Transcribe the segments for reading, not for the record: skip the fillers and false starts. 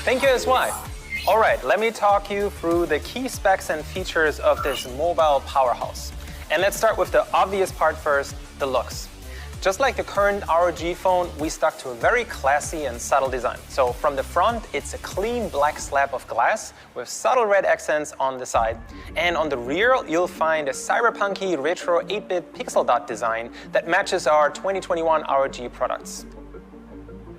Thank you as well. All right, let me talk you through the key specs and features of this mobile powerhouse. And let's start with the obvious part first, the looks. Just like the current ROG phone, we stuck to a very classy and subtle design. So from the front, it's a clean black slab of glass with subtle red accents on the side. And on the rear, you'll find a cyberpunky retro 8-bit pixel dot design that matches our 2021 ROG products.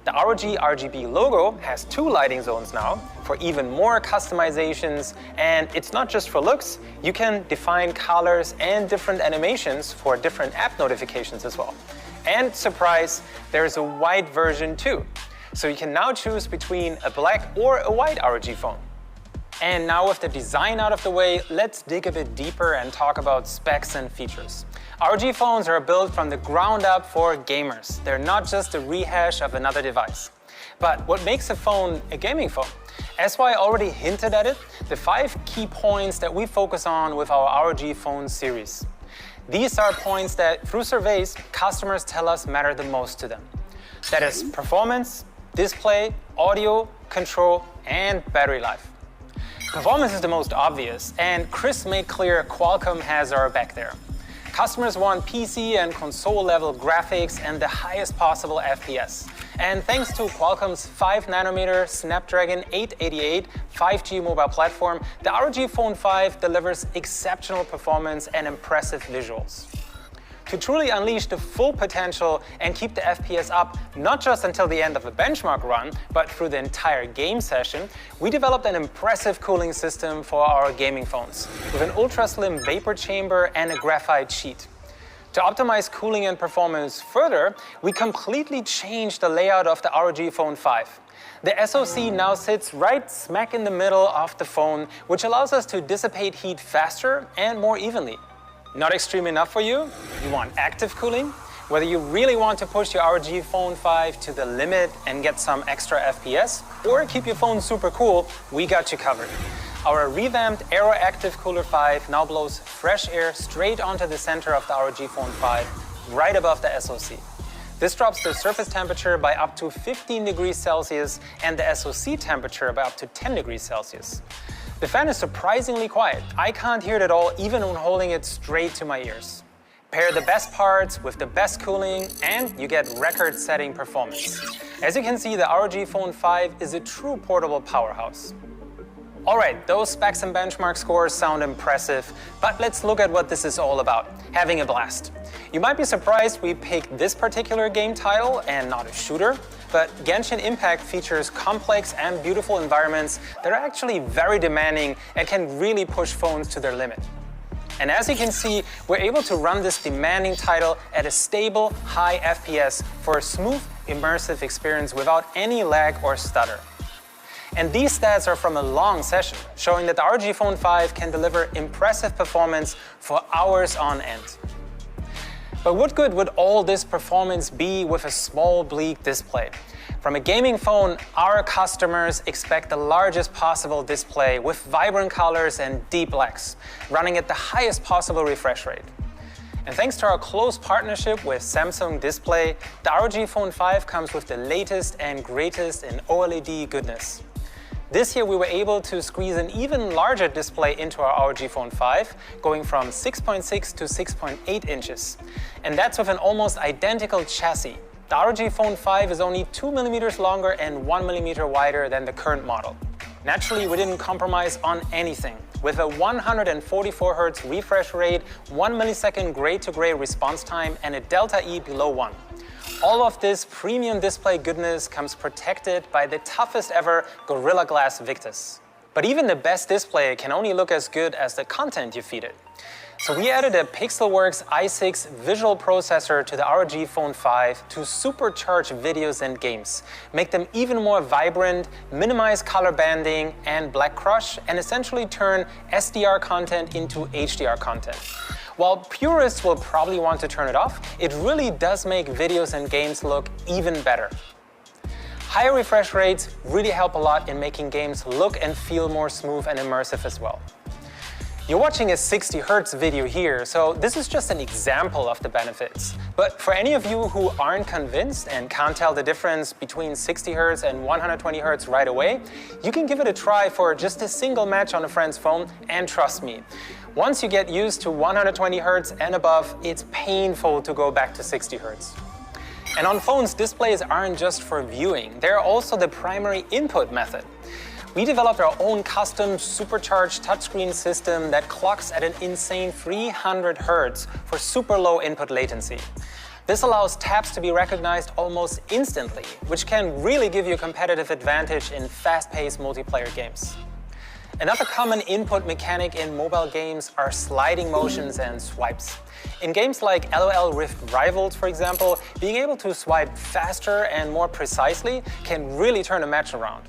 The ROG RGB logo has 2 lighting zones now for even more customizations, and it's not just for looks. You can define colors and different animations for different app notifications as well. And surprise, there's a white version too. So you can now choose between a black or a white ROG phone. And now with the design out of the way, let's dig a bit deeper and talk about specs and features. ROG phones are built from the ground up for gamers. They're not just a rehash of another device. But what makes a phone a gaming phone? As I already hinted at it, the 5 key points that we focus on with our ROG phone series. These are points that, through surveys, customers tell us matter the most to them. That is performance, display, audio, control, and battery life. Performance is the most obvious, and Chris made clear Qualcomm has our back there. Customers want PC and console-level graphics and the highest possible FPS. And thanks to Qualcomm's 5nm Snapdragon 888 5G mobile platform, the ROG Phone 5 delivers exceptional performance and impressive visuals. To truly unleash the full potential and keep the FPS up, not just until the end of a benchmark run, but through the entire game session, we developed an impressive cooling system for our gaming phones, with an ultra-slim vapor chamber and a graphite sheet. To optimize cooling and performance further, we completely changed the layout of the ROG Phone 5. The SoC now sits right smack in the middle of the phone, which allows us to dissipate heat faster and more evenly. Not extreme enough for you? You want active cooling? Whether you really want to push your ROG Phone 5 to the limit and get some extra FPS, or keep your phone super cool, we got you covered. Our revamped Aero Active Cooler 5 now blows fresh air straight onto the center of the ROG Phone 5, right above the SoC. This drops the surface temperature by up to 15 degrees Celsius and the SoC temperature by up to 10 degrees Celsius. The fan is surprisingly quiet. I can't hear it at all, even when holding it straight to my ears. Pair the best parts with the best cooling, and you get record-setting performance. As you can see, the ROG Phone 5 is a true portable powerhouse. All right, those specs and benchmark scores sound impressive, but let's look at what this is all about, having a blast. You might be surprised we picked this particular game title and not a shooter, but Genshin Impact features complex and beautiful environments that are actually very demanding and can really push phones to their limit. And as you can see, we're able to run this demanding title at a stable, high FPS for a smooth, immersive experience without any lag or stutter. And these stats are from a long session, showing that the ROG Phone 5 can deliver impressive performance for hours on end. But what good would all this performance be with a small, bleak display? From a gaming phone, our customers expect the largest possible display with vibrant colors and deep blacks, running at the highest possible refresh rate. And thanks to our close partnership with Samsung Display, the ROG Phone 5 comes with the latest and greatest in OLED goodness. This year we were able to squeeze an even larger display into our ROG Phone 5, going from 6.6 to 6.8 inches. And that's with an almost identical chassis. The ROG Phone 5 is only 2 mm longer and 1 mm wider than the current model. Naturally, we didn't compromise on anything. With a 144 Hz refresh rate, 1 millisecond gray-to-gray response time, and a delta E below 1. All of this premium display goodness comes protected by the toughest ever Gorilla Glass Victus. But even the best display can only look as good as the content you feed it. So we added a Pixelworks i6 visual processor to the ROG Phone 5 to supercharge videos and games, make them even more vibrant, minimize color banding and black crush, and essentially turn SDR content into HDR content. While purists will probably want to turn it off, it really does make videos and games look even better. Higher refresh rates really help a lot in making games look and feel more smooth and immersive as well. You're watching a 60 Hz video here, so this is just an example of the benefits. But for any of you who aren't convinced and can't tell the difference between 60 Hz and 120 Hz right away, you can give it a try for just a single match on a friend's phone, and trust me, once you get used to 120 Hz and above, it's painful to go back to 60 Hz. And on phones, displays aren't just for viewing, they're also the primary input method. We developed our own custom supercharged touchscreen system that clocks at an insane 300 Hz for super low input latency. This allows taps to be recognized almost instantly, which can really give you a competitive advantage in fast-paced multiplayer games. Another common input mechanic in mobile games are sliding motions and swipes. In games like LOL Rift Rivals, for example, being able to swipe faster and more precisely can really turn a match around.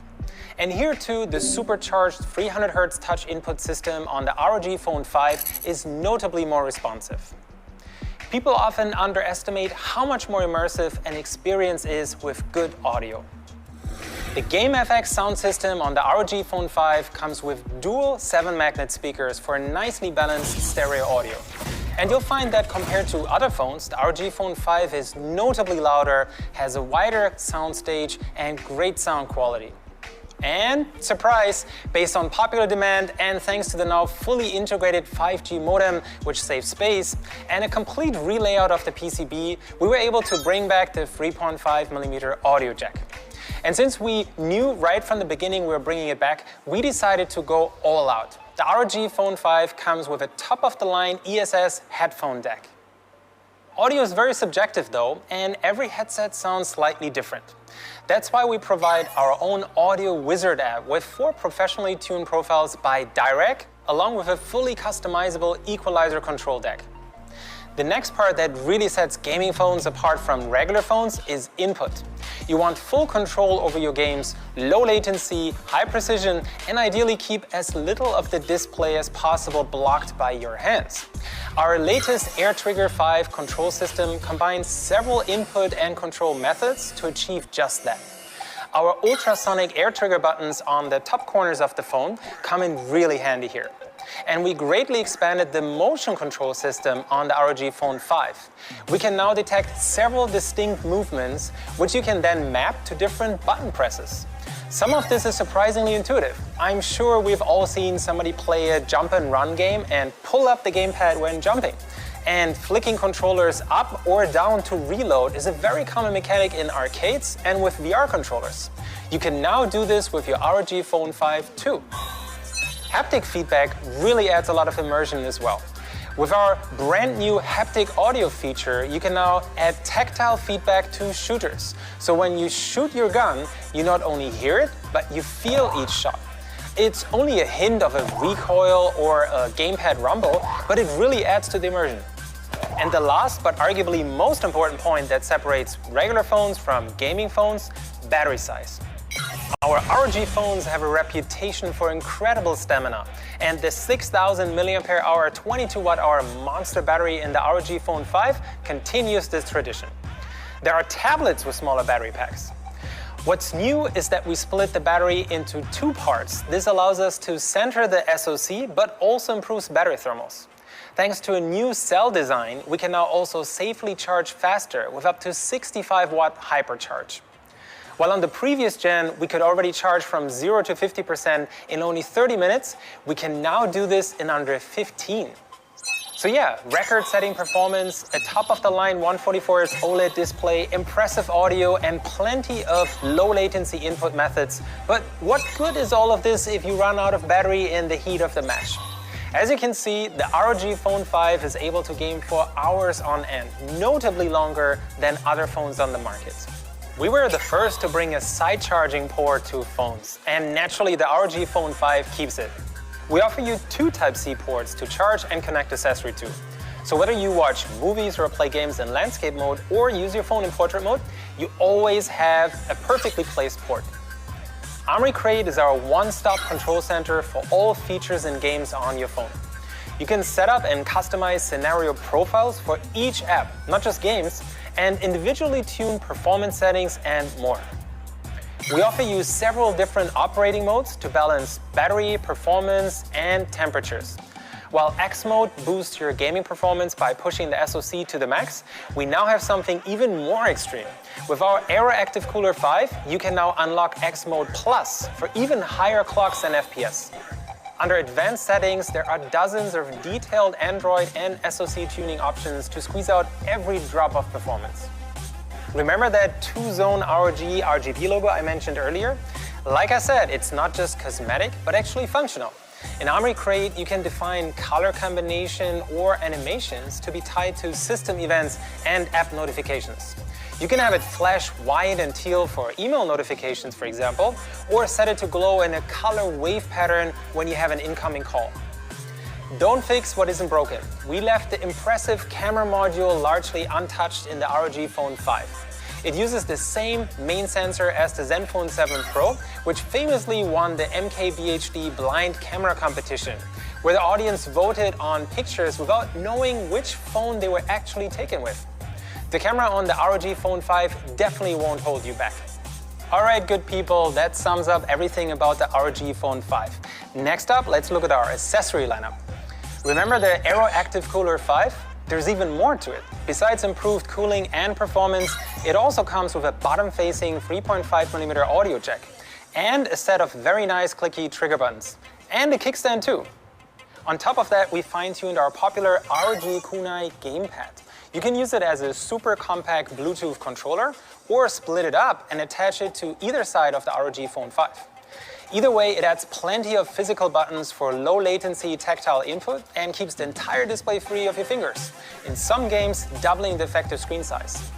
And here too, the supercharged 300 Hz touch input system on the ROG Phone 5 is notably more responsive. People often underestimate how much more immersive an experience is with good audio. The GameFX sound system on the ROG Phone 5 comes with dual 7-magnet speakers for nicely balanced stereo audio. And you'll find that compared to other phones, the ROG Phone 5 is notably louder, has a wider soundstage, and great sound quality. And, surprise, based on popular demand and thanks to the now fully integrated 5G modem, which saves space, and a complete relayout of the PCB, we were able to bring back the 3.5mm audio jack. And since we knew right from the beginning we were bringing it back, we decided to go all out. The ROG Phone 5 comes with a top-of-the-line ESS headphone deck. Audio is very subjective though, and every headset sounds slightly different. That's why we provide our own Audio Wizard app with 4 professionally tuned profiles by Direct, along with a fully customizable equalizer control deck. The next part that really sets gaming phones apart from regular phones is input. You want full control over your games, low latency, high precision, and ideally keep as little of the display as possible blocked by your hands. Our latest AirTrigger 5 control system combines several input and control methods to achieve just that. Our ultrasonic AirTrigger buttons on the top corners of the phone come in really handy here. And we greatly expanded the motion control system on the ROG Phone 5. We can now detect several distinct movements, which you can then map to different button presses. Some of this is surprisingly intuitive. I'm sure we've all seen somebody play a jump and run game and pull up the gamepad when jumping. And flicking controllers up or down to reload is a very common mechanic in arcades and with VR controllers. You can now do this with your ROG Phone 5 too. Haptic feedback really adds a lot of immersion as well. With our brand new haptic audio feature, you can now add tactile feedback to shooters. So when you shoot your gun, you not only hear it, but you feel each shot. It's only a hint of a recoil or a gamepad rumble, but it really adds to the immersion. And the last but arguably most important point that separates regular phones from gaming phones, battery size. Our ROG phones have a reputation for incredible stamina, and the 6,000 mAh 22Wh monster battery in the ROG Phone 5 continues this tradition. There are tablets with smaller battery packs. What's new is that we split the battery into 2 parts. This allows us to center the SoC, but also improves battery thermals. Thanks to a new cell design, we can now also safely charge faster with up to 65-watt hypercharge. While on the previous gen, we could already charge from 0 to 50% in only 30 minutes, we can now do this in under 15. So yeah, record-setting performance, a top-of-the-line 144Hz OLED display, impressive audio, and plenty of low-latency input methods. But what good is all of this if you run out of battery in the heat of the match? As you can see, the ROG Phone 5 is able to game for hours on end, notably longer than other phones on the market. We were the first to bring a side charging port to phones, and naturally the ROG Phone 5 keeps it. We offer you 2 Type-C ports to charge and connect accessory to. So whether you watch movies or play games in landscape mode or use your phone in portrait mode, you always have a perfectly placed port. Armoury Crate is our one-stop control center for all features and games on your phone. You can set up and customize scenario profiles for each app, not just games, and individually tune performance settings and more. We offer you several different operating modes to balance battery, performance, and temperatures. While X mode boosts your gaming performance by pushing the SoC to the max, we now have something even more extreme. With our Aero Active Cooler 5, you can now unlock X mode Plus for even higher clocks and FPS. Under advanced settings, there are dozens of detailed Android and SoC tuning options to squeeze out every drop of performance. Remember that two-zone ROG RGB logo I mentioned earlier? Like I said, it's not just cosmetic, but actually functional. In Armoury Crate, you can define color combination or animations to be tied to system events and app notifications. You can have it flash white and teal for email notifications, for example, or set it to glow in a color wave pattern when you have an incoming call. Don't fix what isn't broken. We left the impressive camera module largely untouched in the ROG Phone 5. It uses the same main sensor as the Zenfone 7 Pro, which famously won the MKBHD blind camera competition, where the audience voted on pictures without knowing which phone they were actually taken with. The camera on the ROG Phone 5 definitely won't hold you back. Alright, good people, that sums up everything about the ROG Phone 5. Next up, let's look at our accessory lineup. Remember the Aero Active Cooler 5? There's even more to it. Besides improved cooling and performance, it also comes with a bottom-facing 3.5mm audio jack and a set of very nice clicky trigger buttons, and a kickstand too. On top of that, we fine-tuned our popular ROG Kunai gamepad. You can use it as a super compact Bluetooth controller or split it up and attach it to either side of the ROG Phone 5. Either way, it adds plenty of physical buttons for low latency tactile input and keeps the entire display free of your fingers, in some games doubling the effective screen size.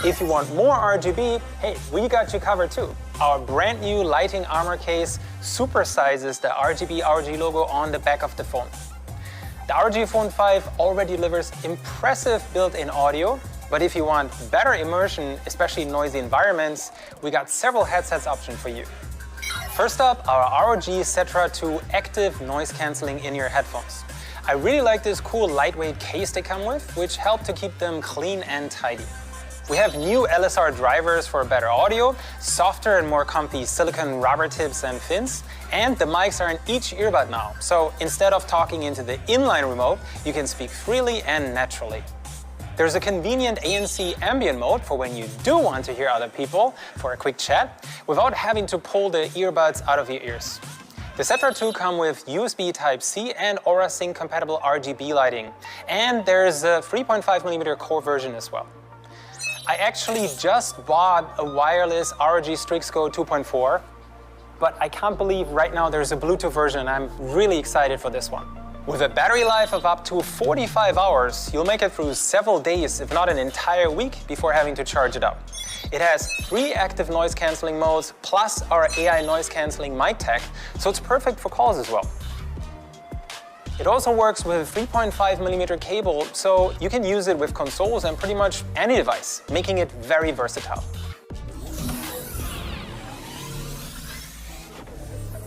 If you want more RGB, hey, we got you covered too. Our brand new lighting armor case supersizes the RGB ROG logo on the back of the phone. The ROG Phone 5 already delivers impressive built-in audio, but if you want better immersion, especially in noisy environments, we got several headsets options for you. First up, our ROG Cetra 2 active noise cancelling in-ear headphones. I really like this cool lightweight case they come with, which help to keep them clean and tidy. We have new LSR drivers for better audio, softer and more comfy silicone rubber tips and fins, and the mics are in each earbud now. So instead of talking into the inline remote, you can speak freely and naturally. There's a convenient ANC ambient mode for when you do want to hear other people for a quick chat without having to pull the earbuds out of your ears. The Cetra 2 come with USB Type-C and Aura Sync compatible RGB lighting, and there's a 3.5mm core version as well. I actually just bought a wireless ROG Strix Go 2.4, but I can't believe right now there's a Bluetooth version and I'm really excited for this one. With a battery life of up to 45 hours, you'll make it through several days, if not an entire week, before having to charge it up. It has 3 active noise cancelling modes, plus our AI noise cancelling mic tech, so it's perfect for calls as well. It also works with a 3.5mm cable, so you can use it with consoles and pretty much any device, making it very versatile.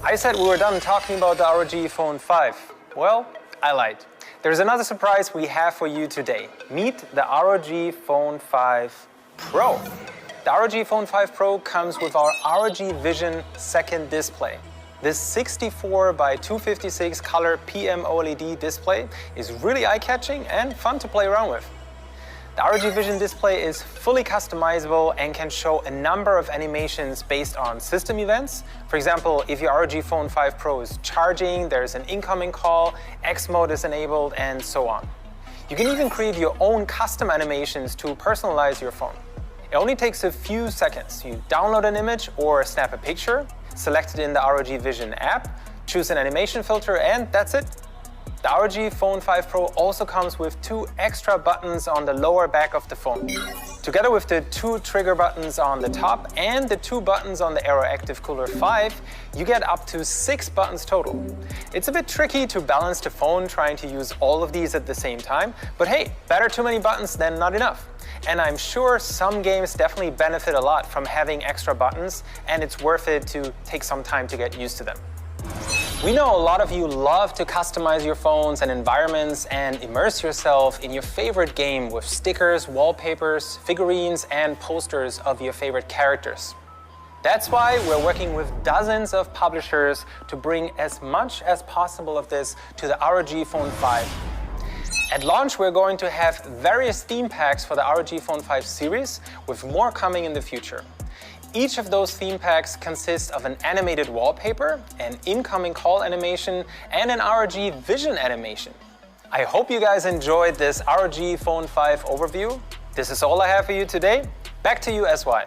I said we were done talking about the ROG Phone 5. Well, I lied. There's another surprise we have for you today. Meet the ROG Phone 5 Pro. The ROG Phone 5 Pro comes with our ROG Vision second display. This 64 by 256 color PM OLED display is really eye-catching and fun to play around with. The ROG Vision display is fully customizable and can show a number of animations based on system events. For example, if your ROG Phone 5 Pro is charging, there's an incoming call, X mode is enabled, and so on. You can even create your own custom animations to personalize your phone. It only takes a few seconds. You download an image or snap a picture, select it in the ROG Vision app, choose an animation filter, and that's it. The ROG Phone 5 Pro also comes with 2 extra buttons on the lower back of the phone. Together with the 2 trigger buttons on the top and the 2 buttons on the Aero Active Cooler 5, you get up to 6 buttons total. It's a bit tricky to balance the phone trying to use all of these at the same time, but hey, better too many buttons than not enough. And I'm sure some games definitely benefit a lot from having extra buttons, and it's worth it to take some time to get used to them. We know a lot of you love to customize your phones and environments and immerse yourself in your favorite game with stickers, wallpapers, figurines, and posters of your favorite characters. That's why we're working with dozens of publishers to bring as much as possible of this to the ROG Phone 5. At launch, we're going to have various theme packs for the ROG Phone 5 series, with more coming in the future. Each of those theme packs consists of an animated wallpaper, an incoming call animation, and an ROG Vision animation. I hope you guys enjoyed this ROG Phone 5 overview. This is all I have for you today. Back to you, SY.